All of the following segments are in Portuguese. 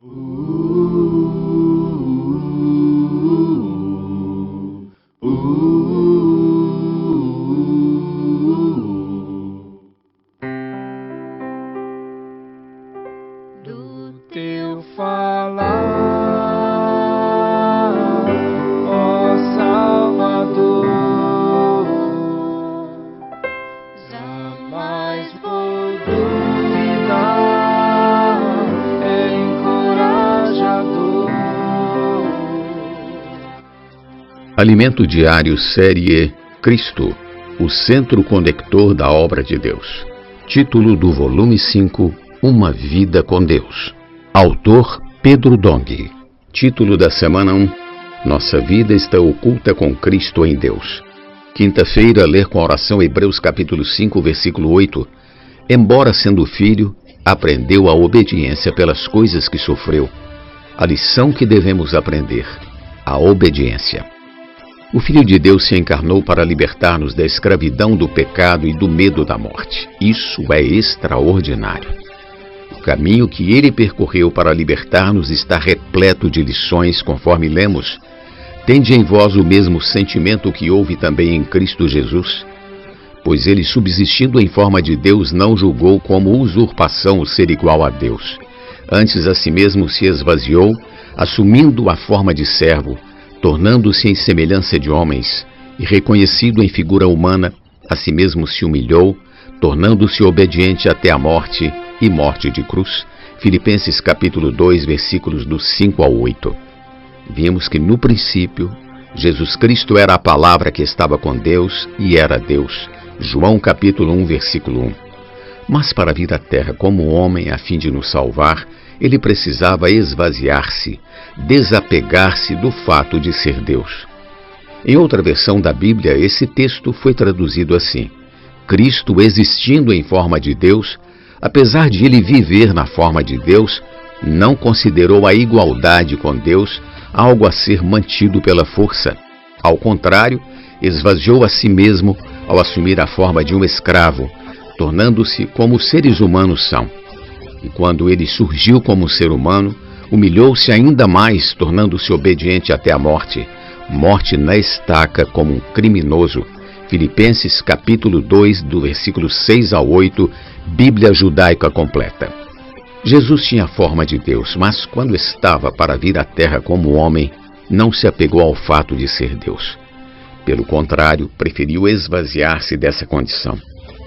Do teu falar, ó Salvador, jamais vou duvidar, é encorajador. Alimento Diário, série Cristo, o centro conector da obra de Deus. Título do volume 5, Uma Vida com Deus. Autor Pedro Dong. Título da semana 1, Nossa vida está oculta com Cristo em Deus. Quinta-feira, ler com a oração Hebreus capítulo 5, versículo 8. Embora sendo filho, aprendeu a obediência pelas coisas que sofreu. A lição que devemos aprender, a obediência. O Filho de Deus se encarnou para libertar-nos da escravidão do pecado e do medo da morte. Isso é extraordinário. O caminho que ele percorreu para libertar-nos está repleto de lições, conforme lemos. Tende em vós o mesmo sentimento que houve também em Cristo Jesus? Pois ele, subsistindo em forma de Deus, não julgou como usurpação o ser igual a Deus. Antes a si mesmo se esvaziou, assumindo a forma de servo, tornando-se em semelhança de homens, e reconhecido em figura humana, a si mesmo se humilhou, tornando-se obediente até a morte e morte de cruz. Filipenses capítulo 2, versículos do 5 ao 8. Vimos que no princípio, Jesus Cristo era a palavra que estava com Deus e era Deus. João capítulo 1, versículo 1. Mas para vir à terra como homem a fim de nos salvar, ele precisava esvaziar-se, desapegar-se do fato de ser Deus. Em outra versão da Bíblia, esse texto foi traduzido assim: Cristo, existindo em forma de Deus, apesar de ele viver na forma de Deus, não considerou a igualdade com Deus algo a ser mantido pela força. Ao contrário, esvaziou a si mesmo ao assumir a forma de um escravo, tornando-se como os seres humanos são. E quando ele surgiu como ser humano, humilhou-se ainda mais, tornando-se obediente até a morte, morte na estaca como um criminoso. Filipenses capítulo 2, do versículo 6 ao 8, Bíblia Judaica completa. Jesus tinha a forma de Deus, mas quando estava para vir à terra como homem, não se apegou ao fato de ser Deus. Pelo contrário, preferiu esvaziar-se dessa condição.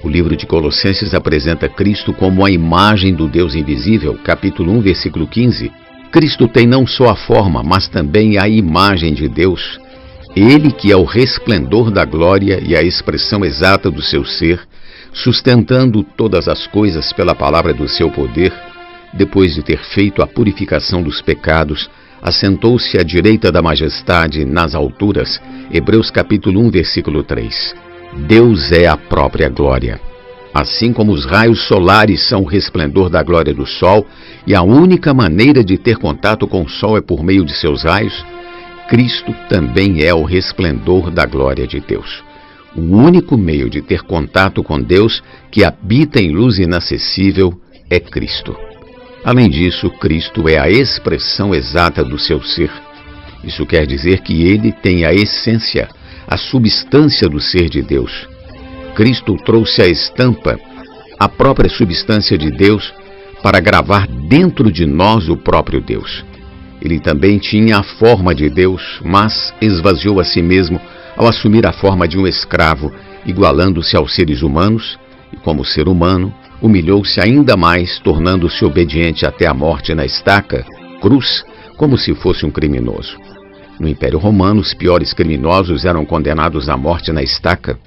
O livro de Colossenses apresenta Cristo como a imagem do Deus invisível, capítulo 1, versículo 15. Cristo tem não só a forma, mas também a imagem de Deus. Ele que é o resplendor da glória e a expressão exata do seu ser, sustentando todas as coisas pela palavra do seu poder, depois de ter feito a purificação dos pecados, assentou-se à direita da majestade nas alturas. Hebreus capítulo 1, versículo 3. Deus é a própria glória. Assim como os raios solares são o resplendor da glória do sol, e a única maneira de ter contato com o sol é por meio de seus raios, Cristo também é o resplendor da glória de Deus. O único meio de ter contato com Deus, que habita em luz inacessível, é Cristo. Além disso, Cristo é a expressão exata do seu ser. Isso quer dizer que ele tem a essência, a substância do ser de Deus. Cristo trouxe a estampa, a própria substância de Deus, para gravar dentro de nós o próprio Deus. Ele também tinha a forma de Deus, mas esvaziou a si mesmo ao assumir a forma de um escravo, igualando-se aos seres humanos, e como ser humano, humilhou-se ainda mais, tornando-se obediente até a morte na estaca, cruz, como se fosse um criminoso. No Império Romano, os piores criminosos eram condenados à morte na estaca.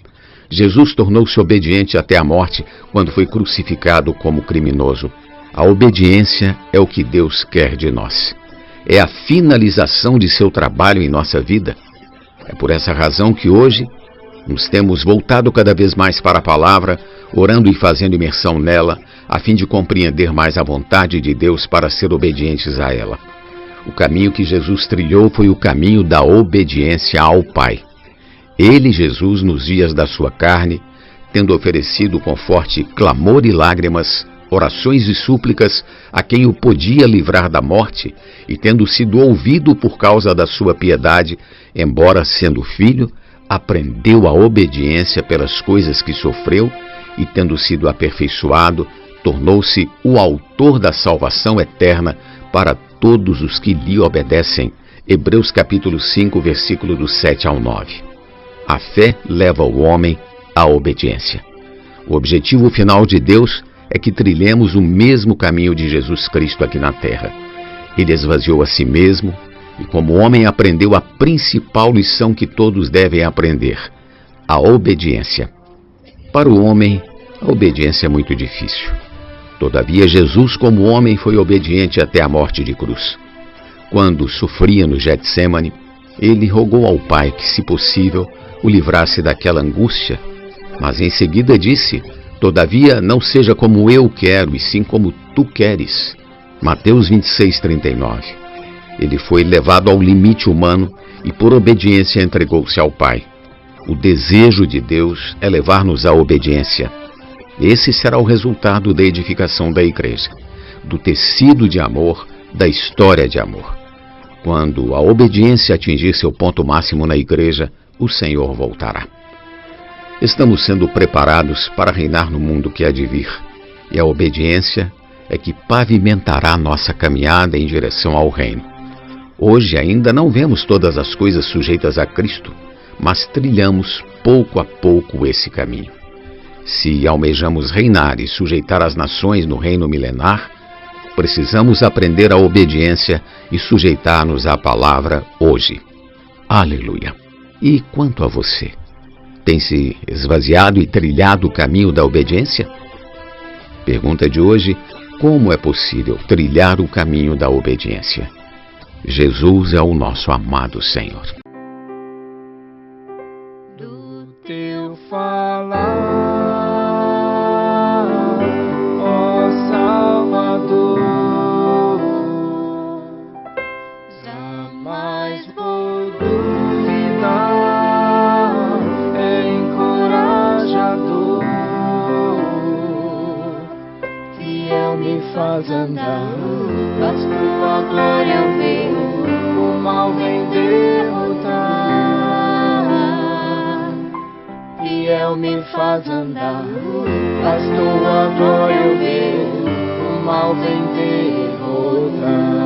Jesus tornou-se obediente até a morte quando foi crucificado como criminoso. A obediência é o que Deus quer de nós. É a finalização de seu trabalho em nossa vida. É por essa razão que hoje nos temos voltado cada vez mais para a palavra, orando e fazendo imersão nela, a fim de compreender mais a vontade de Deus para ser obedientes a ela. O caminho que Jesus trilhou foi o caminho da obediência ao Pai. Ele, Jesus, nos dias da sua carne, tendo oferecido com forte clamor e lágrimas orações e súplicas a quem o podia livrar da morte, e tendo sido ouvido por causa da sua piedade, embora sendo filho, aprendeu a obediência pelas coisas que sofreu, e tendo sido aperfeiçoado, tornou-se o autor da salvação eterna para todos os que lhe obedecem. Hebreus capítulo 5, versículo do 7 ao 9. A fé leva o homem à obediência. O objetivo final de Deus é que trilhemos o mesmo caminho de Jesus Cristo aqui na terra. Ele esvaziou a si mesmo e, como homem, aprendeu a principal lição que todos devem aprender: a obediência. Para o homem, a obediência é muito difícil. Todavia, Jesus, como homem, foi obediente até a morte de cruz. Quando sofria no Getsêmani, ele rogou ao Pai que, se possível, o livrasse daquela angústia, mas em seguida disse: todavia, não seja como eu quero, e sim como tu queres. Mateus 26:39. Ele foi levado ao limite humano e, por obediência, entregou-se ao Pai. O desejo de Deus é levar-nos à obediência. Esse será o resultado da edificação da igreja, do tecido de amor, da história de amor. Quando a obediência atingir seu ponto máximo na igreja, o Senhor voltará. Estamos sendo preparados para reinar no mundo que há de vir, e a obediência é que pavimentará nossa caminhada em direção ao reino. Hoje ainda não vemos todas as coisas sujeitas a Cristo, mas trilhamos pouco a pouco esse caminho. Se almejamos reinar e sujeitar as nações no reino milenar, precisamos aprender a obediência e sujeitar-nos à palavra hoje. Aleluia! E quanto a você? Tem se esvaziado e trilhado o caminho da obediência? Pergunta de hoje: como é possível trilhar o caminho da obediência? Jesus é o nosso amado Senhor. Do teu falar, ó Salvador, jamais vou duvidar, é encorajador, fiel me faz andar, faz tua glória ver, o mal vem derrotar. Fiel me faz andar, faz tua glória ver, o mal vem derrotar.